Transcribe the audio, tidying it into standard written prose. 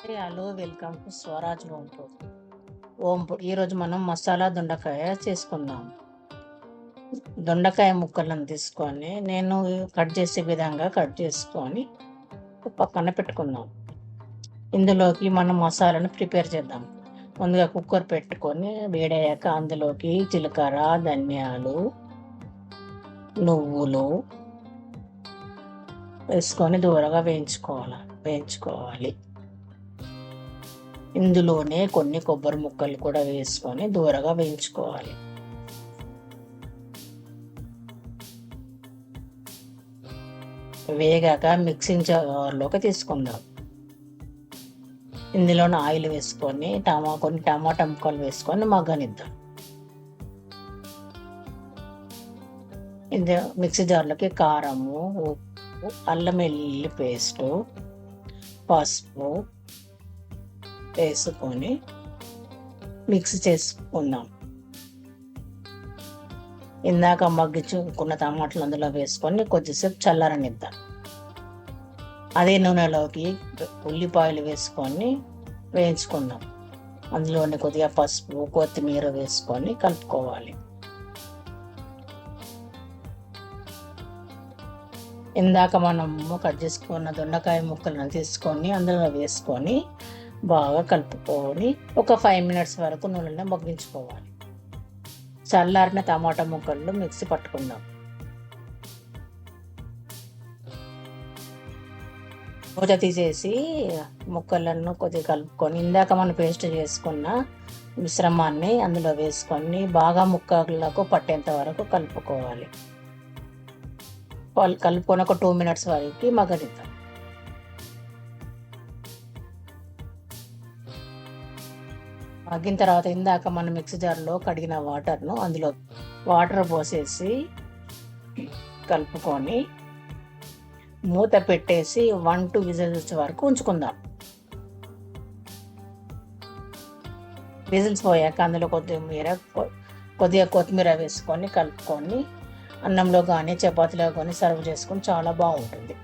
Hello, welcome to Swaraj home food. ఈరోజు మనం మసాలా దొండకాయ చేసుకుందాం. దొండకాయ ముక్కలను తీసుకొని నేను కట్ చేసే విధంగా కట్ చేసుకొని పక్కన పెట్టుకుందాం. ఇందులోకి మనం మసాలాను ప్రిపేర్ చేద్దాం. ముందుగా కుక్కర్ పెట్టుకొని వేడయ్యాక అందులోకి జీలకర్ర, ధనియాలు, నువ్వులు వేసుకొని దూరగా వేయించుకోవాలి. ఇందులోనే కొన్ని కొబ్బరి ముక్కలు కూడా వేసుకొని దూరగా వేయించుకోవాలి. వేగాక మిక్సింగ్ జార్లోకి తీసుకుందాం. ఇందులోనే ఆయిల్ వేసుకొని కొన్ని టమాటా ముక్కలు వేసుకొని మగ్గనిద్దాం. ఇది మిక్సీ జార్లోకి కారము, ఉప్పు, అల్లం వెల్లుల్లి పేస్టు, పసుపు వేసుకొని మిక్స్ చేసుకుందాం. ఇందాక మగ్గించుకున్న టమాటాలు అందులో వేసుకొని కొద్దిసేపు చల్లారనిద్దాం. అదే నూనెలోకి ఉల్లిపాయలు వేసుకొని వేయించుకుందాం. అందులోని కొద్దిగా పసుపు, కొత్తిమీర వేసుకొని కలుపుకోవాలి. ఇందాక మనము కట్ చేసుకున్న దొండకాయ ముక్కలను తీసుకొని అందులో వేసుకొని బాగా కలుపుకొని ఒక 5 మినిట్స్ వరకు నూనెలో మగ్గించుకోవాలి. చల్లారిన టమాటా ముక్కలు మిక్సీ పట్టుకుందాం. మూత తీసేసి ముక్కలను కొద్దిగా కలుపుకొని ఇందాక మనం పేస్ట్ చేసుకున్న మిశ్రమాన్ని అందులో వేసుకొని బాగా ముక్కలకు పట్టేంత వరకు కలుపుకోవాలి. కలుపుకొని ఒక 2 మినిట్స్ వరకు మగ్గనిద్దాం. మగ్గిన తర్వాత ఇందాక మనం మిక్సీ జార్లో కడిగిన వాటర్ను అందులో వాటర్ పోసేసి కలుపుకొని మూత పెట్టేసి 1-2 విజిల్స్ వరకు ఉంచుకుందాం. విజిల్స్ పోయాక అందులో కొద్దిగా కొత్తిమీర వేసుకొని కలుపుకొని అన్నంలో కానీ చపాతీలో కానీ సర్వ్ చేసుకొని చాలా బాగుంటుంది.